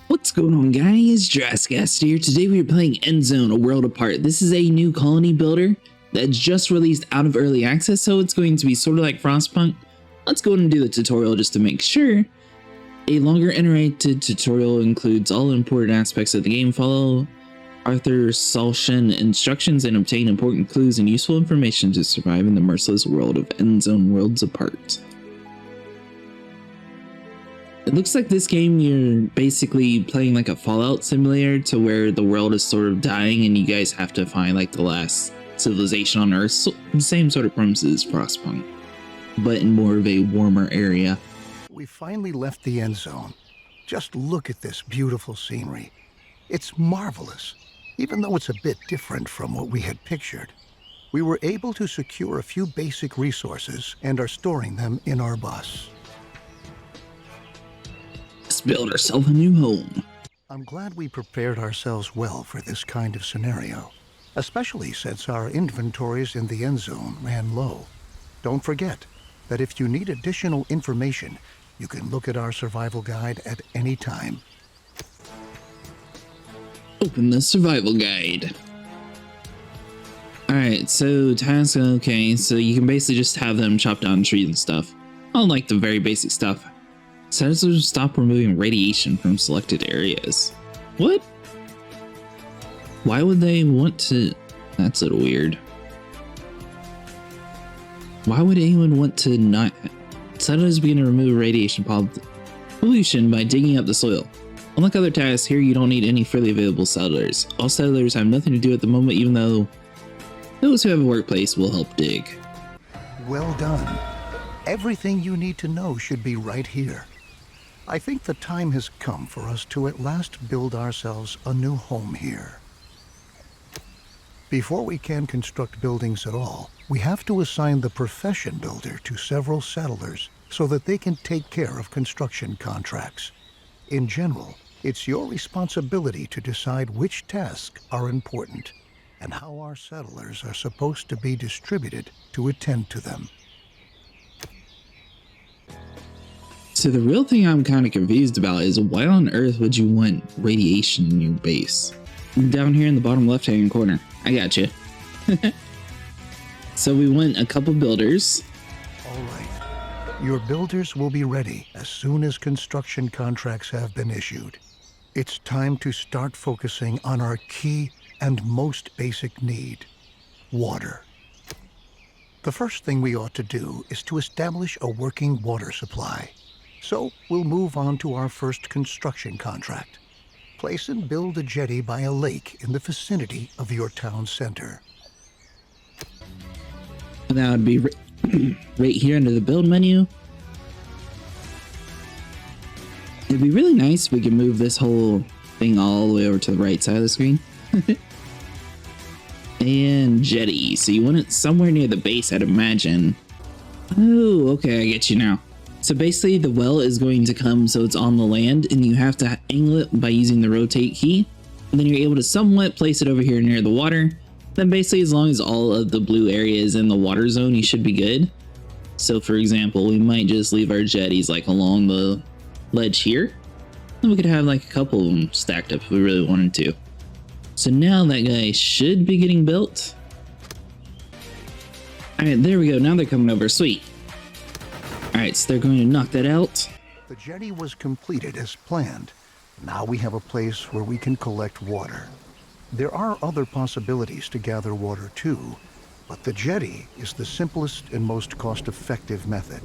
What's going on, guys? Jurassic here. Today we are playing Endzone, A World Apart. This is a new colony builder that's just released out of early access, so it's going to be sort of like frostpunk. Let's go ahead and do the tutorial just to make sure. A longer iterated tutorial includes all important aspects of the game. Follow Arthur Salshan instructions and obtain important clues and useful information to survive in the merciless world of Endzone Worlds Apart. It looks like this game you're basically playing like a Fallout simulator to where the world is sort of dying and you guys have to find like the last civilization on Earth. So the same sort of premises as Frostpunk, but in more of a warmer area. We finally left the end zone. Just look at this beautiful scenery. It's marvelous, even though it's a bit different from what we had pictured. We were able to secure a few basic resources and are storing them in our bus. Let's build ourselves a new home. I'm glad we prepared ourselves well for this kind of scenario, especially since our inventories in the end zone ran low. Don't forget that if you need additional information, you can look at our survival guide at any time. Open the survival guide. Alright, so tasks, okay, so you can basically just have them chop down trees and stuff. I like the very basic stuff. Settlers stop removing radiation from selected areas. What? Why would they want to? That's a little weird. Why would anyone want to not? Settlers begin to remove radiation pollution by digging up the soil. Unlike other tasks, here you don't need any freely available settlers. All settlers have nothing to do at the moment, even though those who have a workplace will help dig. Well done. Everything you need to know should be right here. I think the time has come for us to at last build ourselves a new home here. Before we can construct buildings at all, we have to assign the profession builder to several settlers so that they can take care of construction contracts. In general, it's your responsibility to decide which tasks are important and how our settlers are supposed to be distributed to attend to them. So the real thing I'm kind of confused about is why on earth would you want radiation in your base? Down here in the bottom left hand corner. I got you. So we want a couple builders. All right. Your builders will be ready as soon as construction contracts have been issued. It's time to start focusing on our key and most basic need: water. The first thing we ought to do is to establish a working water supply. So we'll move on to our first construction contract. Place and build a jetty by a lake in the vicinity of your town center. And that would be right here under the build menu. It'd be really nice if we could move this whole thing all the way over to the right side of the screen. And jetty. So you want it somewhere near the base, I'd imagine. Oh, okay, I get you now. So basically the well is going to come so it's on the land and you have to angle it by using the rotate key. And then you're able to somewhat place it over here near the water. Then basically as long as all of the blue area is in the water zone, you should be good. So for example, we might just leave our jetties like along the ledge here. And we could have like a couple of them stacked up if we really wanted to. So now that guy should be getting built. All right, there we go. Now they're coming over. Sweet. All right, so they're going to knock that out. The jetty was completed as planned. Now we have a place where we can collect water. There are other possibilities to gather water too, but the jetty is the simplest and most cost-effective method.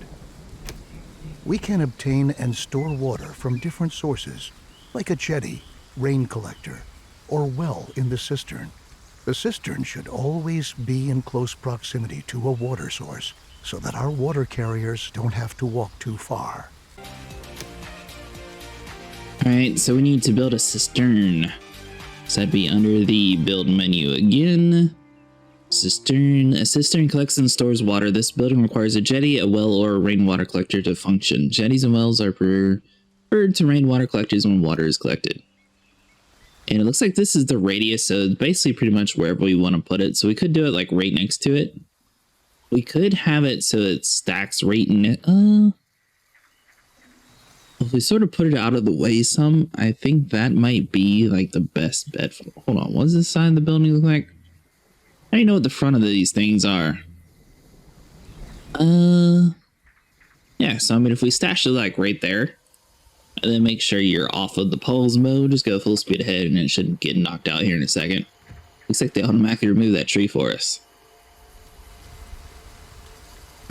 We can obtain and store water from different sources, like a jetty, rain collector, or well in the cistern. The cistern should always be in close proximity to a water source, so that our water carriers don't have to walk too far. Alright, so we need to build a cistern. So that'd be under the build menu again. Cistern. A cistern collects and stores water. This building requires a jetty, a well, or a rainwater collector to function. Jetties and wells are preferred to rainwater collectors when water is collected. And it looks like this is the radius, so it's basically pretty much wherever we want to put it. So we could do it like right next to it. We could have it so it stacks right in it. If we sort of put it out of the way some, I think that might be like the best bet. Hold on, what does this side of the building look like? I don't know what the front of these things are. Yeah, so I mean, if we stash it like right there, and then make sure you're off of the poles mode, just go full speed ahead and it shouldn't get knocked out here in a second. Looks like they automatically remove that tree for us.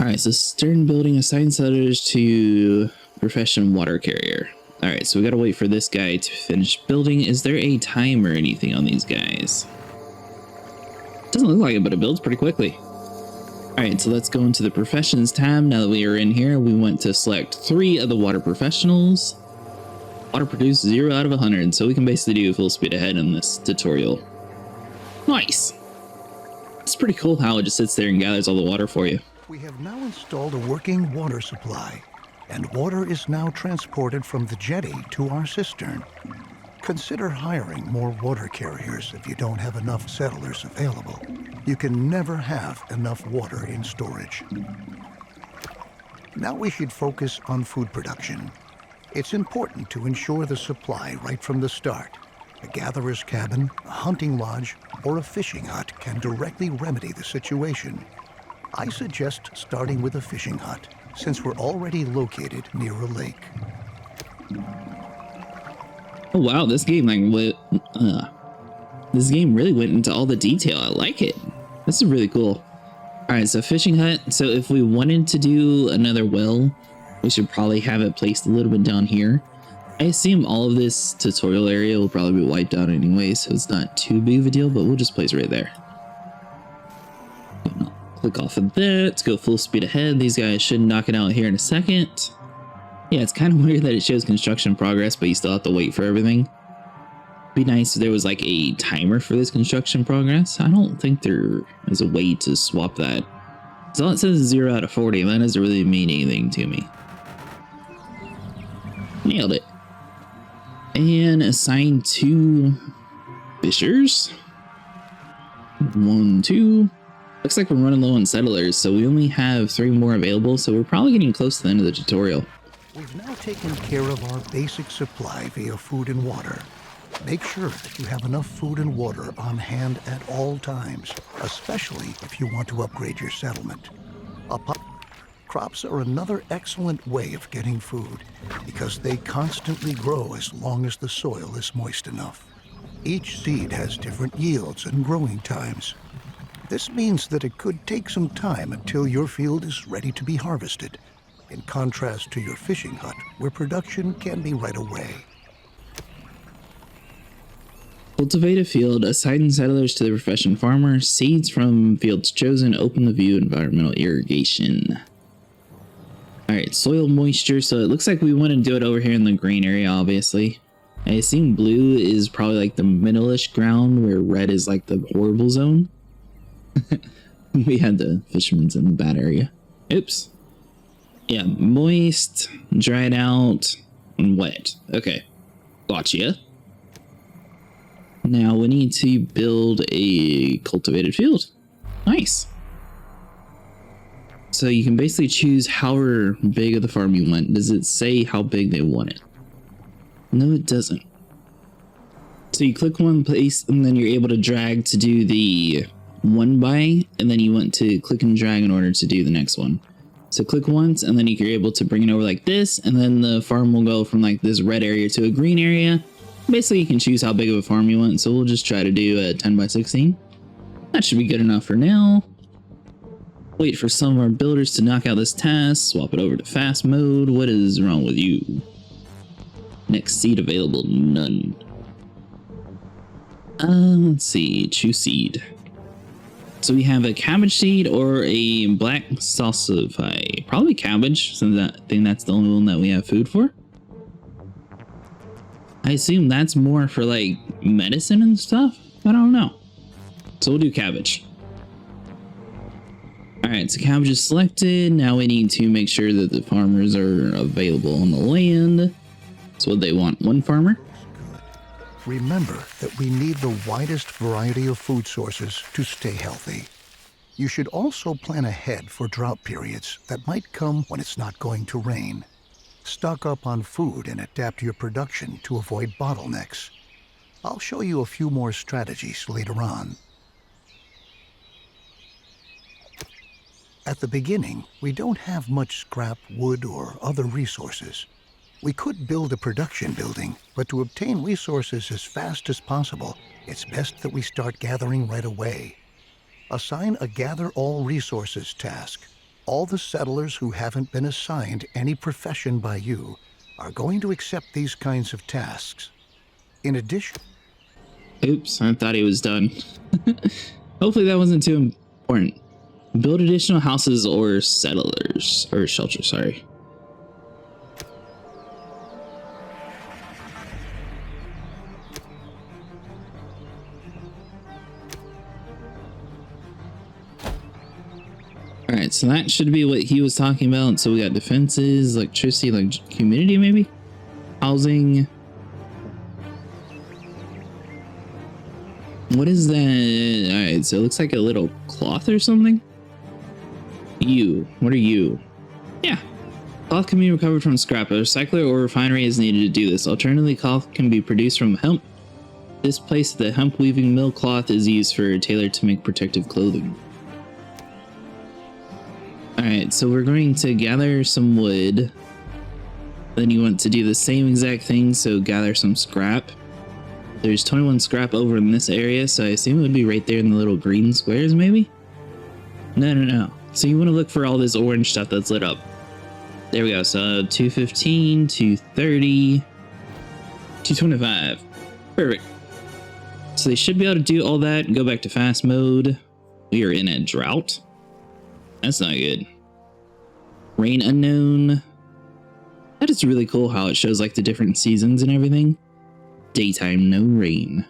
Alright, so Cistern building assign settlers to profession water carrier. Alright, so we gotta wait for this guy to finish building. Is there a time or anything on these guys? Doesn't look like it, but it builds pretty quickly. Alright, so let's go into the professions tab. Now that we are in here, we want to select 3 of the water professionals. Water produce 0 out of 100, so we can basically do full speed ahead in this tutorial. Nice! It's pretty cool how it just sits there and gathers all the water for you. We have now installed a working water supply, and water is now transported from the jetty to our cistern. Consider hiring more water carriers if you don't have enough settlers available. You can never have enough water in storage. Now we should focus on food production. It's important to ensure the supply right from the start. A gatherer's cabin, a hunting lodge, or a fishing hut can directly remedy the situation. I suggest starting with a fishing hut, since we're already located near a lake. Oh wow, this game this game really went into all the detail. I like it. This is really cool. Alright, so fishing hut. So if we wanted to do another well, we should probably have it placed a little bit down here. I assume all of this tutorial area will probably be wiped out anyway, so it's not too big of a deal, but we'll just place it right there. Click off of that. Let's go full speed ahead. These guys should knock it out here in a second. Yeah, it's kind of weird that it shows construction progress, but you still have to wait for everything. Be nice if there was like a timer for this construction progress. I don't think there is a way to swap that. So all it says is 0 out of 40, and that doesn't really mean anything to me. Nailed it. And assign 2 fishers. 1, 2. Looks like we're running low on settlers, so we only have 3 more available, so we're probably getting close to the end of the tutorial. We've now taken care of our basic supply via food and water. Make sure that you have enough food and water on hand at all times, especially if you want to upgrade your settlement. Crops are another excellent way of getting food because they constantly grow as long as the soil is moist enough. Each seed has different yields and growing times. This means that it could take some time until your field is ready to be harvested, in contrast to your fishing hut, where production can be right away. Cultivate a field, assign settlers to the profession farmer, seeds from fields chosen, open the view, environmental irrigation. Alright, soil moisture, so it looks like we want to do it over here in the green area, obviously. I assume blue is probably like the middle-ish ground, where red is like the horrible zone. We had the fishermen's in the bad area. Oops. Yeah, moist, dried out, and wet. Okay, gotcha. Now we need to build a cultivated field. Nice. So you can basically choose however big of the farm you want. Does it say how big they want it? No, it doesn't. So you click one place and then you're able to drag to do the one by, and then you want to click and drag in order to do the next one. So click once and then you're able to bring it over like this, and then the farm will go from like this red area to a green area. Basically you can choose how big of a farm you want, so we'll just try to do a 10 by 16. That should be good enough for now. Wait for some of our builders to knock out this task, swap it over to fast mode. What is wrong with you? Next seed available, none. Let's see, choose seed. So we have a cabbage seed or a black salsify. Probably cabbage, since I think that's the only one that we have food for. I assume that's more for like medicine and stuff. I don't know. So we'll do cabbage. Alright, so cabbage is selected. Now we need to make sure that the farmers are available on the land. So what they want, 1 farmer? Remember that we need the widest variety of food sources to stay healthy. You should also plan ahead for drought periods that might come when it's not going to rain. Stock up on food and adapt your production to avoid bottlenecks. I'll show you a few more strategies later on. At the beginning, we don't have much scrap, wood, or other resources. We could build a production building, but to obtain resources as fast as possible, it's best that we start gathering right away. Assign a Gather All Resources task. All the settlers who haven't been assigned any profession by you are going to accept these kinds of tasks. In addition... Oops, I thought he was done. Hopefully that wasn't too important. Build additional houses or settlers, or shelters, sorry. Alright, so that should be what he was talking about. So we got defenses, electricity, like humidity maybe? Housing. What is that? Alright, so it looks like a little cloth or something. What are you? Yeah. Cloth can be recovered from scrap. A recycler or refinery is needed to do this. Alternatively, cloth can be produced from hemp. This place, the hemp weaving mill cloth is used for Tailor to make protective clothing. Alright, so we're going to gather some wood. Then you want to do the same exact thing, so gather some scrap. There's 21 scrap over in this area, so I assume it would be right there in the little green squares, maybe? No. So you want to look for all this orange stuff that's lit up. There we go. So 215, 230, 225. Perfect. So they should be able to do all that and go back to fast mode. We are in a drought. That's not good. Rain unknown. That is really cool how it shows like the different seasons and everything. Daytime, no rain.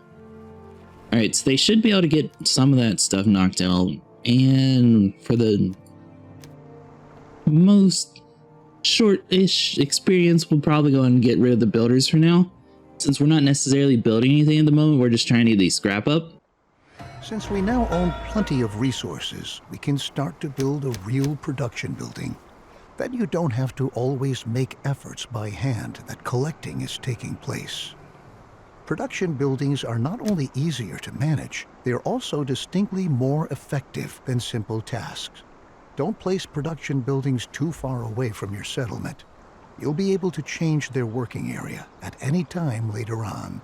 Alright, so they should be able to get some of that stuff knocked out. And for the most short-ish experience, we'll probably go and get rid of the builders for now. Since we're not necessarily building anything at the moment, we're just trying to get these scrap up. Since we now own plenty of resources, we can start to build a real production building. Then you don't have to always make efforts by hand that collecting is taking place. Production buildings are not only easier to manage, they are also distinctly more effective than simple tasks. Don't place production buildings too far away from your settlement. You'll be able to change their working area at any time later on.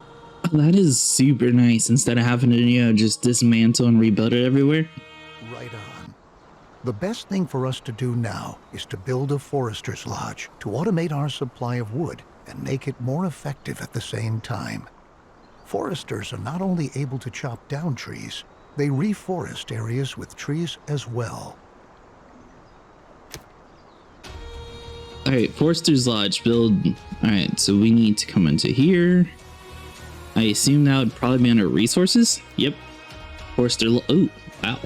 That is super nice instead of having to, just dismantle and rebuild it everywhere. Right on. The best thing for us to do now is to build a forester's lodge to automate our supply of wood and make it more effective at the same time. Foresters are not only able to chop down trees, they reforest areas with trees as well. Alright, Forester's Lodge build. Alright, so we need to come into here. I assume that would probably be under resources. Yep. Forester. Oh, wow.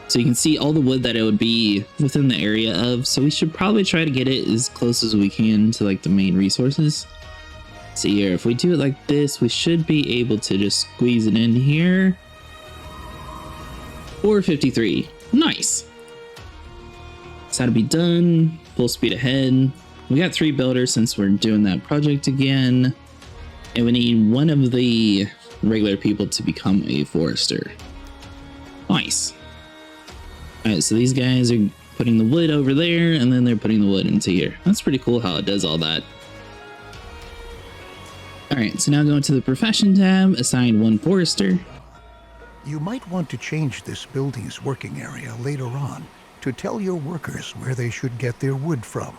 So you can see all the wood that it would be within the area of. So we should probably try to get it as close as we can to like the main resources. See here, if we do it like this, we should be able to just squeeze it in here. 453. Nice. So that'll be done. Full speed ahead. We got 3 builders since we're doing that project again. And we need one of the regular people to become a forester. Nice. Alright, so these guys are putting the wood over there, and then they're putting the wood into here. That's pretty cool how it does all that. Alright, so now go into the profession tab, assign 1 forester. You might want to change this building's working area later on to tell your workers where they should get their wood from.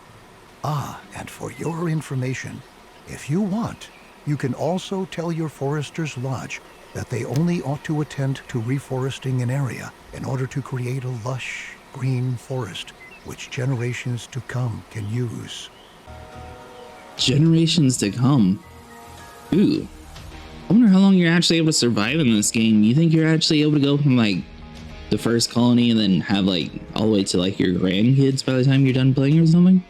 Ah, and for your information, if you want, you can also tell your forester's lodge that they only ought to attend to reforesting an area in order to create a lush, green forest which generations to come can use. Generations to come? Ooh. I wonder how long you're actually able to survive in this game. You think you're actually able to go from like the first colony and then have like all the way to like your grandkids by the time you're done playing or something?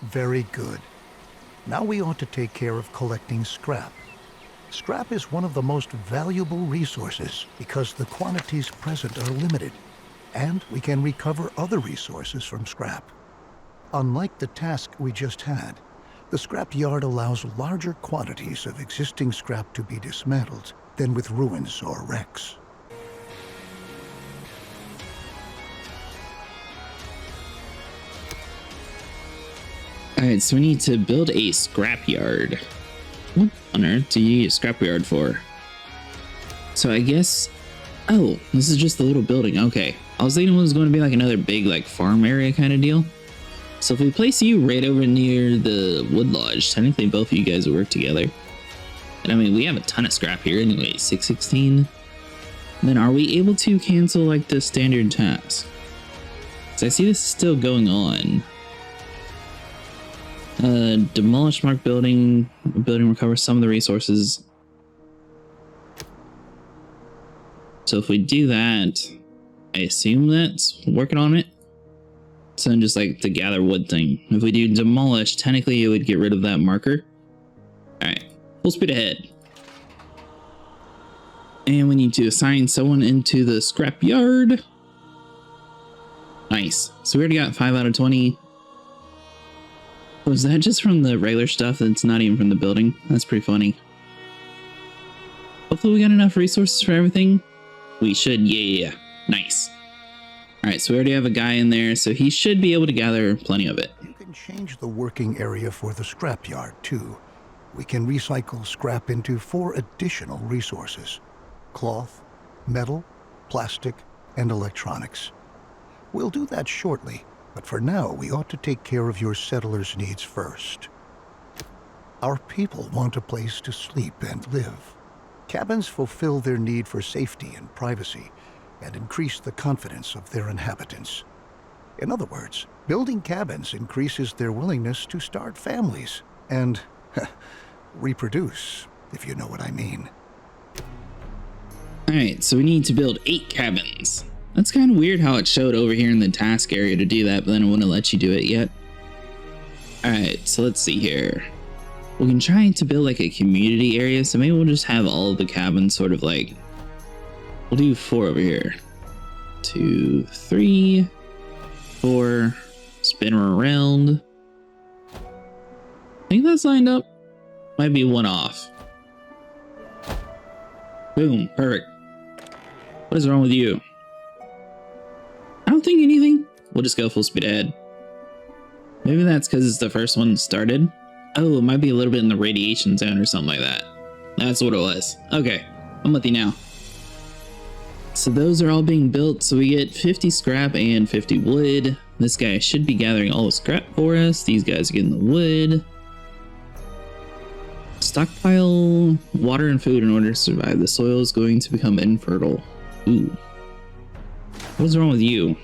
Very good. Now we ought to take care of collecting scrap. Scrap is one of the most valuable resources because the quantities present are limited, and we can recover other resources from scrap. Unlike the task we just had, the scrap yard allows larger quantities of existing scrap to be dismantled than with ruins or wrecks. Alright, so we need to build a scrapyard. What on earth do you need a scrapyard for? So I guess... Oh, this is just the little building. Okay. I was thinking it was going to be like another big like farm area kind of deal. So if we place you right over near the wood lodge, technically both of you guys will work together. And I mean, we have a ton of scrap here anyway, 616. Then are we able to cancel like the standard task? So I see this is still going on. Demolish marked building. Building recovers some of the resources. So if we do that, I assume that's working on it. So then just like the gather wood thing. If we do demolish, technically it would get rid of that marker. Alright, full speed ahead. And we need to assign someone into the scrap yard. Nice. So we already got 5 out of 20. Was that just from the regular stuff that's not even from the building? That's pretty funny. Hopefully we got enough resources for everything. We should, yeah. Nice. Alright, so we already have a guy in there, so he should be able to gather plenty of it. You can change the working area for the scrapyard too. We can recycle scrap into 4 additional resources: cloth, metal, plastic, and electronics. We'll do that shortly, but for now we ought to take care of your settlers' needs first. Our people want a place to sleep and live. Cabins fulfill their need for safety and privacy, and increase the confidence of their inhabitants. In other words, building cabins increases their willingness to start families and reproduce, if you know what I mean. Alright, so we need to build 8 cabins. That's kind of weird how it showed over here in the task area to do that, but then it wouldn't let you do it yet. Alright, so let's see here. We can try to build like a community area, so maybe we'll just have all of the cabins sort of like... We'll do 4 over here. 2, 3, 4. Spin her around. I think that's lined up. Might be 1 off. Boom, perfect. What is wrong with you? I don't think anything. We'll just go full speed ahead. Maybe that's because it's the first one started. Oh, it might be a little bit in the radiation zone or something like that. That's what it was. Okay, I'm with you now. So those are all being built, so we get 50 scrap and 50 wood. This guy should be gathering all the scrap for us. These guys are getting the wood. Stockpile water and food in order to survive. The soil is going to become infertile. Ooh. What's wrong with you?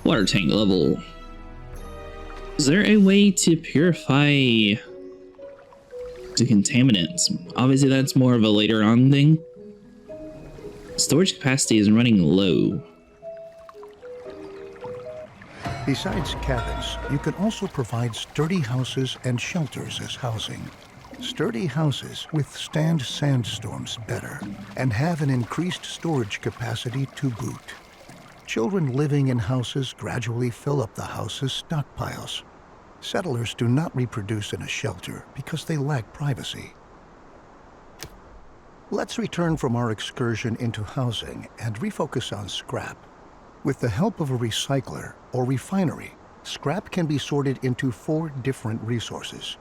Water tank level. Is there a way to purify the contaminants? Obviously that's more of a later on thing. Storage capacity is running low. Besides cabins, you can also provide sturdy houses and shelters as housing. Sturdy houses withstand sandstorms better and have an increased storage capacity to boot. Children living in houses gradually fill up the house's stockpiles. Settlers do not reproduce in a shelter because they lack privacy. Let's return from our excursion into housing and refocus on scrap. With the help of a recycler or refinery, scrap can be sorted into 4 different resources.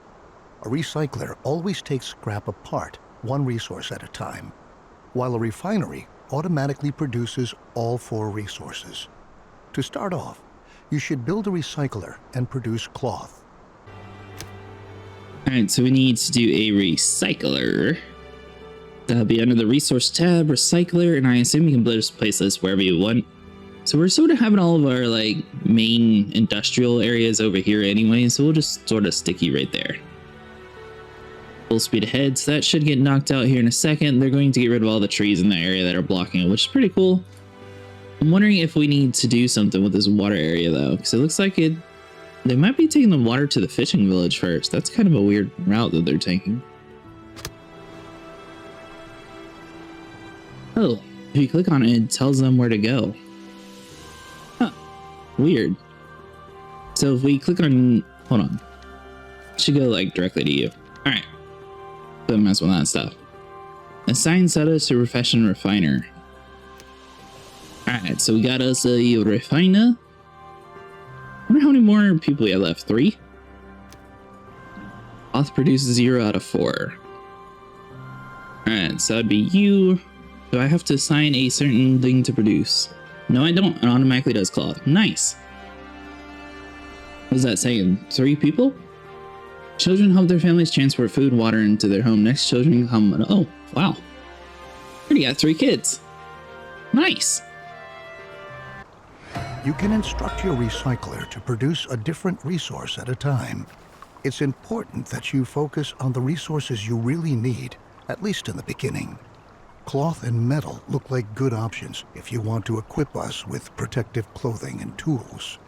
A recycler always takes scrap apart, 1 resource at a time, while a refinery automatically produces all 4 resources. To start off, you should build a recycler and produce cloth. Alright, so we need to do a recycler. That'll be under the resource tab, recycler, and I assume you can just place this wherever you want. So we're sort of having all of our like main industrial areas over here anyway, so we'll just sort of stick you right there. Full speed ahead, so that should get knocked out here in a second. They're going to get rid of all the trees in the area that are blocking it, which is pretty cool. I'm wondering if we need to do something with this water area though, because it looks like they might be taking the water to the fishing village first. That's kind of a weird route that they're taking. Oh, if you click on it, it tells them where to go. Huh, weird. So if we click on, hold on, it should go like directly to you. All right, don't mess with that stuff. Assign setters to profession refiner. All right, so we got us a refiner. I wonder how many more people we have left. 3. Auth produces 0 out of 4. All right, so that'd be you. Do I have to assign a certain thing to produce? No, I don't. It automatically does cloth. Nice. What is that saying? 3 people? Children help their families transport food, water into their home. Next children come. Oh, wow. Already got 3 kids. Nice. You can instruct your recycler to produce a different resource at a time. It's important that you focus on the resources you really need, at least in the beginning. Cloth and metal look like good options if you want to equip us with protective clothing and tools.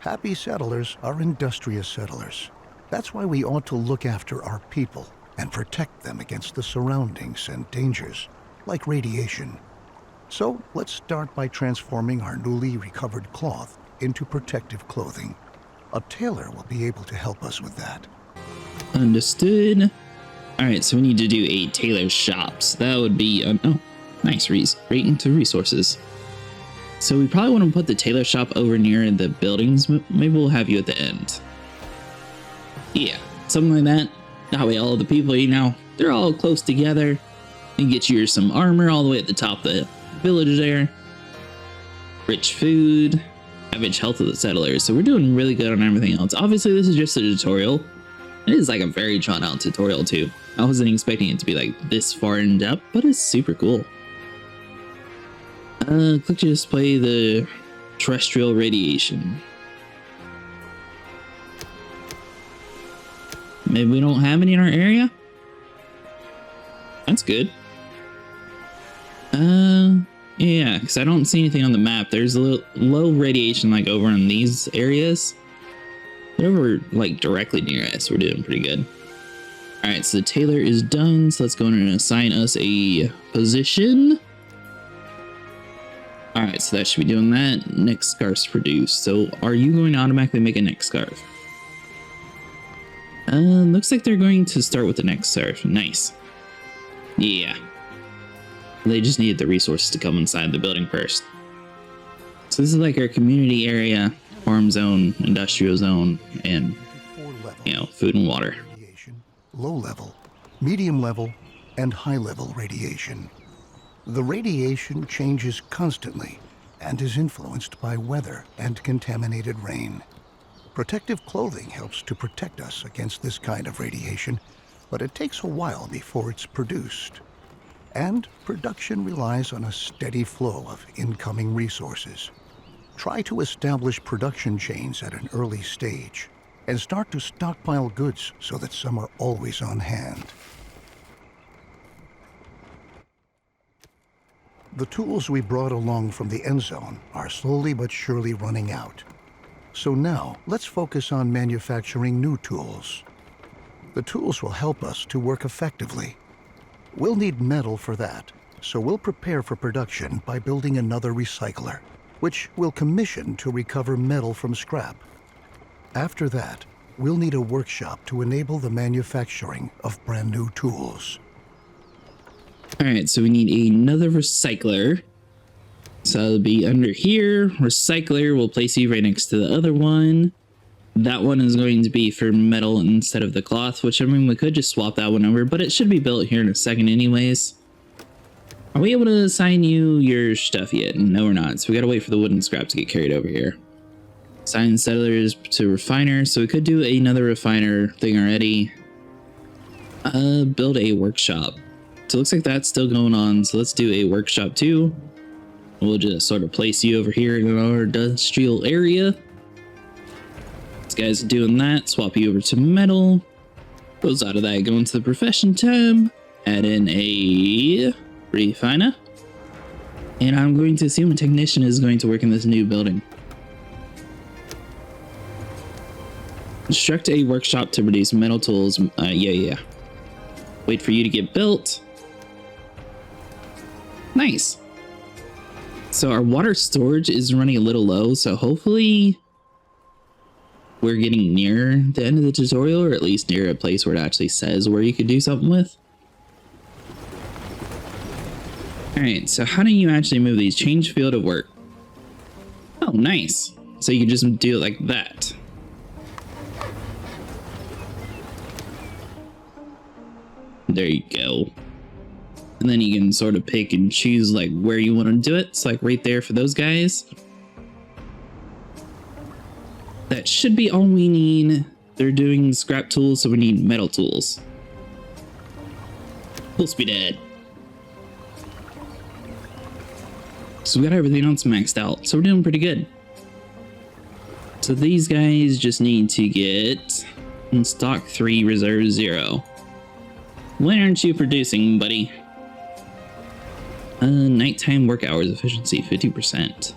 Happy settlers are industrious settlers. That's why we ought to look after our people and protect them against the surroundings and dangers, like radiation. So let's start by transforming our newly recovered cloth into protective clothing. A tailor will be able to help us with that. Understood. All right, so we need to do a tailor shop. So that would be, oh, nice, rate into resources. So we probably want to put the tailor shop over near the buildings. Maybe we'll have you at the end. Yeah, something like that. That way all of the people, you know, they're all close together. And get you some armor all the way at the top of the village there. Rich food. Average health of the settlers. So we're doing really good on everything else. Obviously, this is just a tutorial. It is like a very drawn out tutorial too. I wasn't expecting it to be like this far in depth, but it's super cool. Click to display the terrestrial radiation. Maybe we don't have any in our area? That's good. Yeah, because I don't see anything on the map. There's a little low radiation like over in these areas. But over like directly near us, we're doing pretty good. Alright, so the tailor is done. So let's go in and assign us a position. Alright, so that should be doing that. Next scarf's produced. So are you going to automatically make a next scarf? Looks like they're going to start with the next scarf. Nice. Yeah. They just needed the resources to come inside the building first. So this is like our community area, farm zone, industrial zone, and, you know, food and water. Radiation, low level, medium level, and high level radiation. The radiation changes constantly and is influenced by weather and contaminated rain. Protective clothing helps to protect us against this kind of radiation, but it takes a while before it's produced. And production relies on a steady flow of incoming resources. Try to establish production chains at an early stage and start to stockpile goods so that some are always on hand. The tools we brought along from the Endzone are slowly but surely running out. So now, let's focus on manufacturing new tools. The tools will help us to work effectively. We'll need metal for that, so we'll prepare for production by building another recycler, which we'll commission to recover metal from scrap. After that, we'll need a workshop to enable the manufacturing of brand new tools. Alright, so we need another recycler. So it'll be under here. Recycler will place you right next to the other one. That one is going to be for metal instead of the cloth, which I mean, we could just swap that one over, but it should be built here in a second anyways. Are we able to assign you your stuff yet? No, we're not. So we gotta wait for the wooden scrap to get carried over here. Assign settlers to refiner. So we could do another refiner thing already. Build a workshop. So it looks like that's still going on. So let's do a workshop too. We'll just sort of place you over here in our industrial area. These guys are doing that. Swap you over to metal. Goes out of that, go into the profession tab. Add in a refiner. And I'm going to assume a technician is going to work in this new building. Construct a workshop to produce metal tools. Yeah. Wait for you to get built. Nice. So our water storage is running a little low, so hopefully we're getting near the end of the tutorial, or at least near a place where it actually says where you could do something with. Alright, so how do you actually move these? Change field of work. Oh, nice. So you can just do it like that. There you go. And then you can sort of pick and choose like where you want to do it. It's like right there for those guys. That should be all we need. They're doing scrap tools, so we need metal tools. Full speed ahead. So we got everything else maxed out, so we're doing pretty good. So these guys just need to get in stock 3, reserve 0. When aren't you producing, buddy? Nighttime work hours efficiency 50%.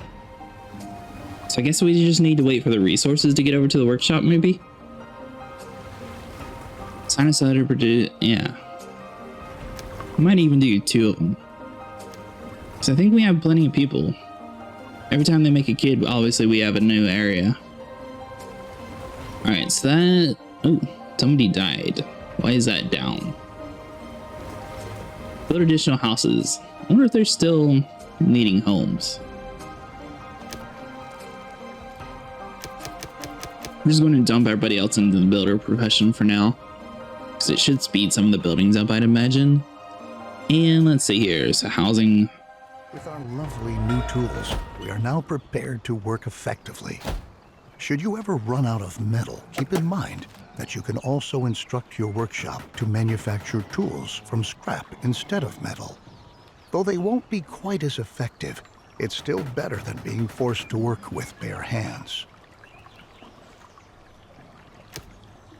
So I guess we just need to wait for the resources to get over to the workshop, maybe? Sign us out to produce, yeah. We might even do 2 of them. So I think we have plenty of people. Every time they make a kid, obviously we have a new area. Alright, so that... Oh, somebody died. Why is that down? Build additional houses. I wonder if they're still needing homes. I'm just going to dump everybody else into the builder profession for now, because it should speed some of the buildings up, I'd imagine. And let's see here, so housing. With our lovely new tools, we are now prepared to work effectively. Should you ever run out of metal, keep in mind that you can also instruct your workshop to manufacture tools from scrap instead of metal. Though they won't be quite as effective, it's still better than being forced to work with bare hands.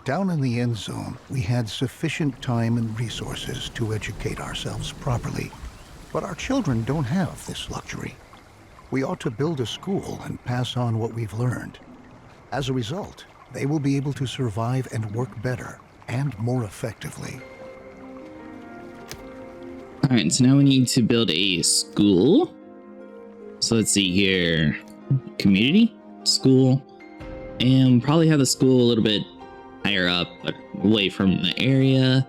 Down in the Endzone, we had sufficient time and resources to educate ourselves properly. But our children don't have this luxury. We ought to build a school and pass on what we've learned. As a result, they will be able to survive and work better and more effectively. Alright, so now we need to build a school. So let's see here. Community, school, and probably have the school a little bit higher up, but away from the area.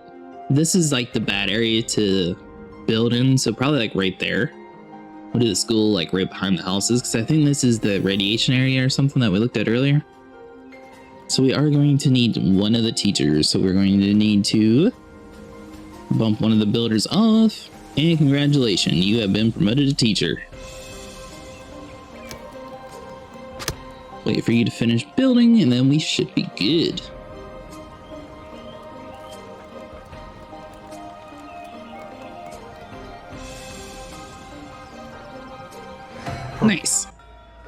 This is like the bad area to build in, so probably like right there. We'll do the school like right behind the houses, because I think this is the radiation area or something that we looked at earlier. So we are going to need one of the teachers, so we're going to need to bump one of the builders off, and congratulations, you have been promoted to teacher. Wait for you to finish building, and then we should be good. Nice.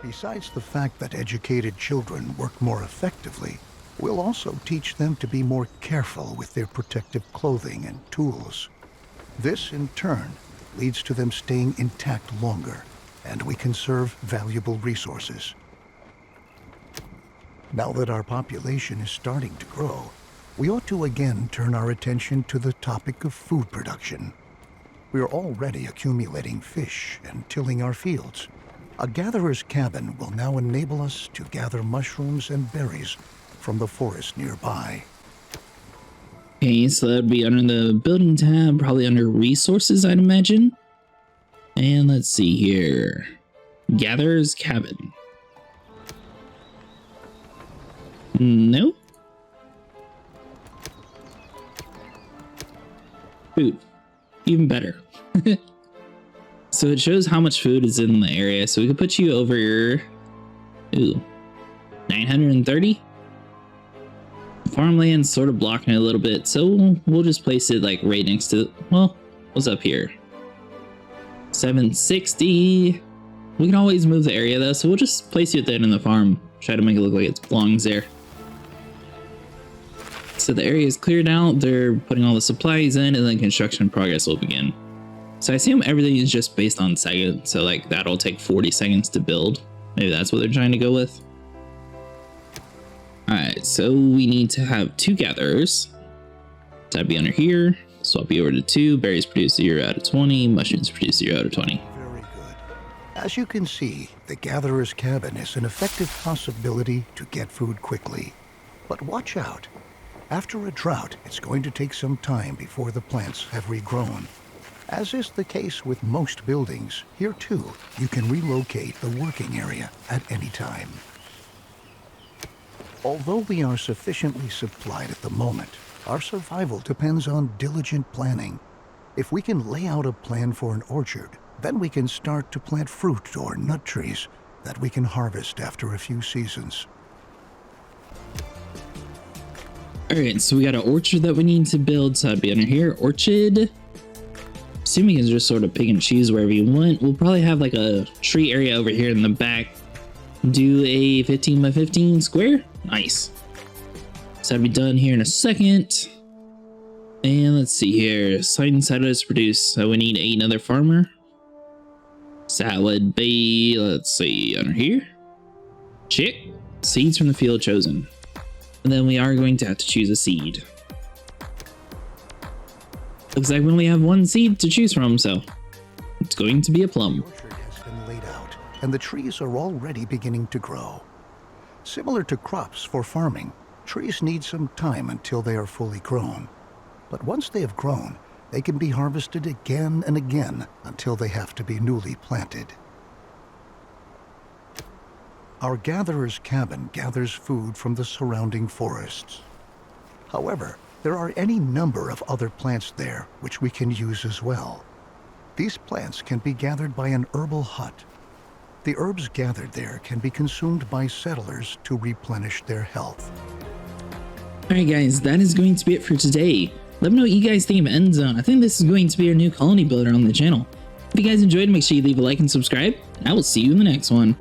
Besides the fact that educated children work more effectively, we'll also teach them to be more careful with their protective clothing and tools. This, in turn, leads to them staying intact longer, and we conserve valuable resources. Now that our population is starting to grow, we ought to again turn our attention to the topic of food production. We are already accumulating fish and tilling our fields. A gatherer's cabin will now enable us to gather mushrooms and berries from the forest nearby. Okay, so that'd be under the building tab, probably under resources, I'd imagine. And let's see here. Gatherer's cabin. Nope. Food. Even better. So it shows how much food is in the area, so we could put you over your 930. Farmland's sort of blocking it a little bit, so we'll just place it like right next to, well, what's up here? 760. We can always move the area though, so we'll just place you at the end of the farm. Try to make it look like it belongs there. So the area is cleared out, they're putting all the supplies in, and then construction progress will begin. So I assume everything is just based on seconds, so like that'll take 40 seconds to build. Maybe that's what they're trying to go with. Alright, so we need to have 2 gatherers. That'd be under here. Swap you over to 2. Berries produce 0 out of 20. Mushrooms produce 0 out of 20. Very good. As you can see, the gatherer's cabin is an effective possibility to get food quickly. But watch out. After a drought, it's going to take some time before the plants have regrown. As is the case with most buildings, here too, you can relocate the working area at any time. Although we are sufficiently supplied at the moment, our survival depends on diligent planning. If we can lay out a plan for an orchard, then we can start to plant fruit or nut trees that we can harvest after a few seasons. Alright, so we got an orchard that we need to build, so that'd be under here. Orchard. Assuming you can just sort of pick and choose wherever you want. We'll probably have like a tree area over here in the back. Do a 15 by 15 square. Nice. So that'll be done here in a second. And let's see here. Side and side us produce. So we need another farmer. Salad bay. Let's see, under here. Check. Seeds from the field chosen. And then we are going to have to choose a seed. Looks like we only have one seed to choose from, so it's going to be a plum. The orchard has been laid out, and the trees are already beginning to grow. Similar to crops for farming, trees need some time until they are fully grown. But once they have grown, they can be harvested again and again until they have to be newly planted. Our gatherer's cabin gathers food from the surrounding forests. However, there are any number of other plants there which we can use as well. These plants can be gathered by an herbal hut. The herbs gathered there can be consumed by settlers to replenish their health. Alright guys, that is going to be it for today. Let me know what you guys think of Endzone. I think this is going to be our new colony builder on the channel. If you guys enjoyed, make sure you leave a like and subscribe, and I will see you in the next one.